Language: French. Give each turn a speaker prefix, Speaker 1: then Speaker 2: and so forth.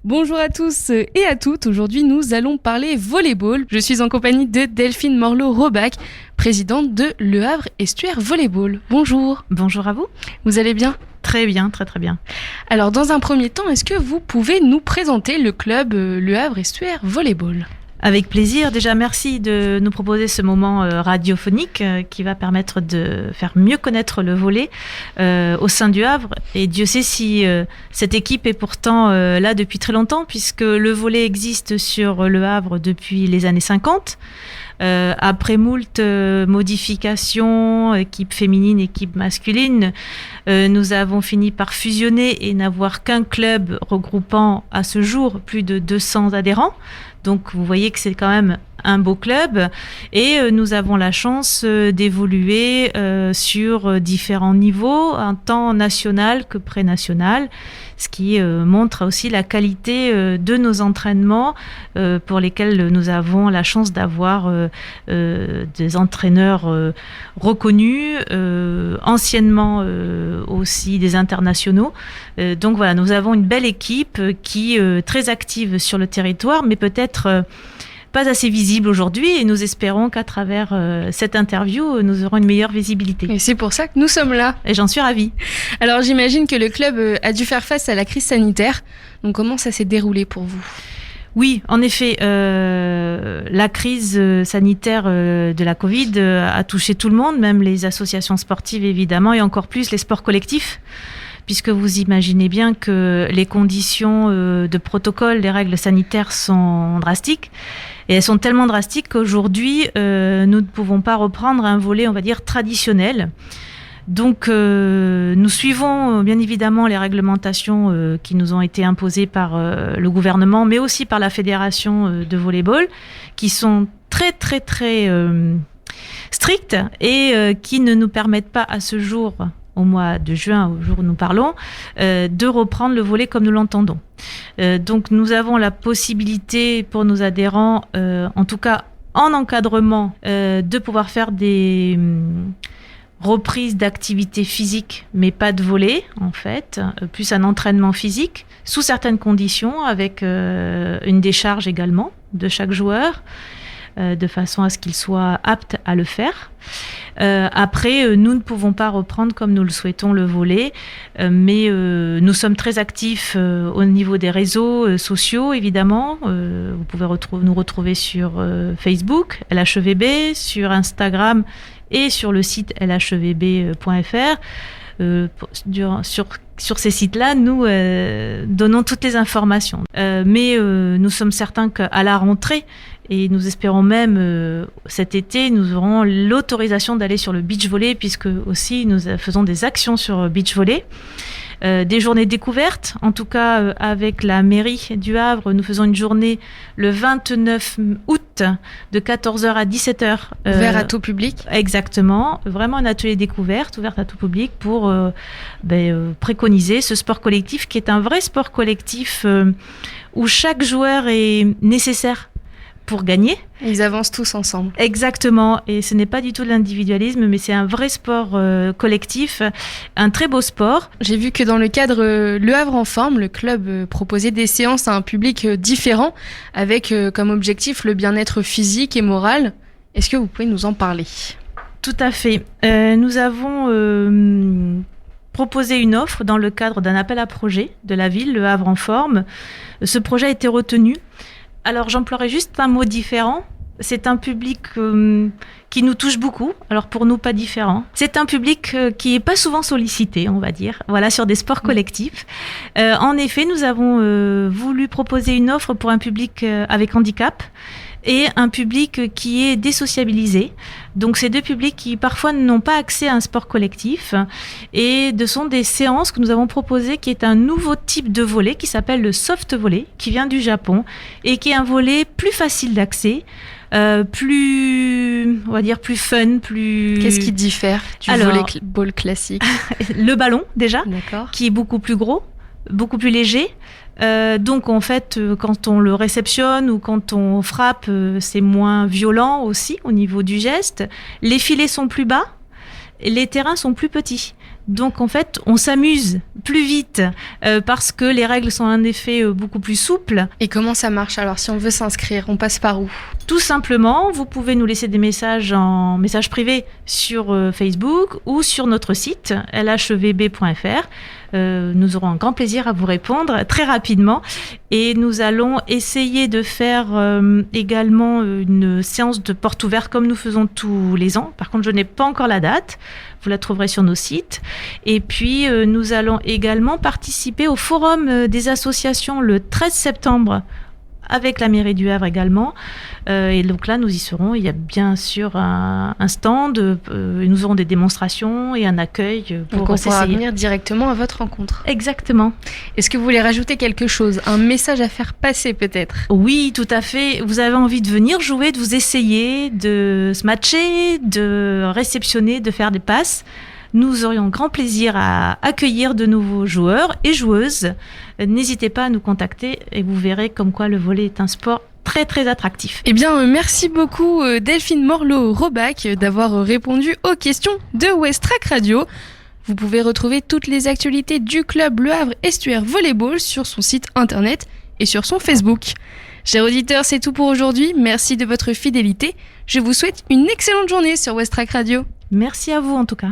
Speaker 1: Bonjour à tous et à toutes, aujourd'hui nous allons parler volleyball. Je suis en compagnie de Delphine Morlot-Robach, présidente de Le Havre Estuaire Volleyball. Bonjour.
Speaker 2: Bonjour à vous.
Speaker 1: Vous allez bien ?
Speaker 2: Très bien, très bien.
Speaker 1: Alors dans un premier temps, est-ce que vous pouvez nous présenter le club Le Havre Estuaire Volleyball ?
Speaker 2: Avec plaisir. Déjà, merci de nous proposer ce moment radiophonique qui va permettre de faire mieux connaître le volley au sein du Havre. Et Dieu sait si cette équipe est pourtant là depuis très longtemps, puisque le volley existe sur le Havre depuis les années 50. Après moult modifications, équipe féminine, équipe masculine, nous avons fini par fusionner et n'avoir qu'un club regroupant à ce jour plus de 200 adhérents. Donc vous voyez que c'est quand même un beau club et nous avons la chance d'évoluer sur différents niveaux, tant national que pré-national, ce qui montre aussi la qualité de nos entraînements pour lesquels nous avons la chance d'avoir des entraîneurs reconnus, anciennement aussi des internationaux. Donc voilà, nous avons une belle équipe qui est très active sur le territoire, mais peut-être pas assez visible aujourd'hui, et nous espérons qu'à travers cette interview, nous aurons une meilleure visibilité.
Speaker 1: Et c'est pour ça que nous sommes là.
Speaker 2: Et j'en suis ravie.
Speaker 1: Alors j'imagine que le club a dû faire face à la crise sanitaire. Donc comment ça s'est déroulé pour vous ?
Speaker 2: Oui, en effet, la crise sanitaire de la Covid a touché tout le monde, même les associations sportives évidemment, et encore plus les sports collectifs, puisque vous imaginez bien que les conditions de protocole, les règles sanitaires sont drastiques. Et elles sont tellement drastiques qu'aujourd'hui, nous ne pouvons pas reprendre un volley, on va dire, traditionnel. Donc, nous suivons bien évidemment les réglementations qui nous ont été imposées par le gouvernement, mais aussi par la fédération de volleyball, qui sont très, très, très strictes et qui ne nous permettent pas à ce jour, au mois de juin, au jour où nous parlons, de reprendre le volley comme nous l'entendons. Donc nous avons la possibilité pour nos adhérents, en tout cas en encadrement, de pouvoir faire des reprises d'activités physiques, mais pas de volley en fait, plus un entraînement physique, sous certaines conditions, avec une décharge également de chaque joueur, de façon à ce qu'il soit apte à le faire. Après, nous ne pouvons pas reprendre comme nous le souhaitons le volley, mais nous sommes très actifs au niveau des réseaux sociaux, évidemment. Vous pouvez nous retrouver sur Facebook, LHEVB, sur Instagram et sur le site lhevb.fr. Sur ces sites-là, nous donnons toutes les informations. Mais nous sommes certains qu'à la rentrée, et nous espérons même cet été, nous aurons l'autorisation d'aller sur le beach volley, puisque aussi nous faisons des actions sur beach volley. Des journées découvertes, en tout cas avec la mairie du Havre, nous faisons une journée le 29 août de 14h à 17h.
Speaker 1: Ouvert à tout public ?
Speaker 2: Exactement, vraiment un atelier découverte ouvert à tout public pour préconiser ce sport collectif qui est un vrai sport collectif où chaque joueur est nécessaire pour gagner.
Speaker 1: Ils avancent tous ensemble.
Speaker 2: Exactement, et ce n'est pas du tout de l'individualisme, mais c'est un vrai sport collectif, un très beau sport.
Speaker 1: J'ai vu que dans le cadre Le Havre en forme, le club proposait des séances à un public différent, avec comme objectif le bien-être physique et moral. Est-ce que vous pouvez nous en parler ?
Speaker 2: Tout à fait. Nous avons proposé une offre dans le cadre d'un appel à projet de la ville, Le Havre en forme. Ce projet a été retenu. Alors j'emploierai juste un mot différent. C'est un public qui nous touche beaucoup. Alors pour nous, pas différent. C'est un public qui est pas souvent sollicité, on va dire. Voilà, sur des sports collectifs. En effet, nous avons voulu proposer une offre pour un public avec handicap et un public qui est désociabilisé. Donc c'est deux publics qui parfois n'ont pas accès à un sport collectif, et ce sont des séances que nous avons proposées, qui est un nouveau type de volley qui s'appelle le soft volley, qui vient du Japon et qui est un volley plus facile d'accès, plus, on va dire, plus fun, plus...
Speaker 1: Qu'est-ce qui diffère du volleyball classique ?
Speaker 2: Le ballon déjà,
Speaker 1: d'accord,
Speaker 2: qui est beaucoup plus gros, beaucoup plus léger. Donc en fait, quand on le réceptionne ou quand on frappe, c'est moins violent aussi au niveau du geste. Les filets sont plus bas, et les terrains sont plus petits. Donc en fait, on s'amuse plus vite parce que les règles sont en effet beaucoup plus souples.
Speaker 1: Et comment ça marche alors si on veut s'inscrire, on passe par où?
Speaker 2: Tout simplement, vous pouvez nous laisser des messages en message privé sur Facebook ou sur notre site lhevb.fr. Nous aurons un grand plaisir à vous répondre très rapidement et nous allons essayer de faire également une séance de porte ouverte comme nous faisons tous les ans. Par contre, je n'ai pas encore la date. Vous la trouverez sur nos sites. Et puis, nous allons également participer au forum des associations le 13 septembre avec la mairie du Havre également. Et donc là, nous y serons. Il y a bien sûr un stand, nous aurons des démonstrations et un accueil pour
Speaker 1: donc on pourra
Speaker 2: s'essayer.
Speaker 1: venir directement à votre rencontre.
Speaker 2: Exactement.
Speaker 1: Est-ce que vous voulez rajouter quelque chose? Un message à faire passer peut-être?
Speaker 2: Oui, tout à fait. Vous avez envie de venir jouer, de vous essayer, de se matcher, de réceptionner, de faire des passes. Nous aurions grand plaisir à accueillir de nouveaux joueurs et joueuses. N'hésitez pas à nous contacter et vous verrez comme quoi le volley est un sport très très attractif.
Speaker 1: Eh bien, merci beaucoup Delphine Morlot-Robac d'avoir répondu aux questions de Westrack Radio. Vous pouvez retrouver toutes les actualités du club Le Havre Estuaire Volleyball sur son site internet et sur son Facebook. Chers auditeurs, c'est tout pour aujourd'hui. Merci de votre fidélité. Je vous souhaite une excellente journée sur Westrack Radio.
Speaker 2: Merci à vous en tout cas.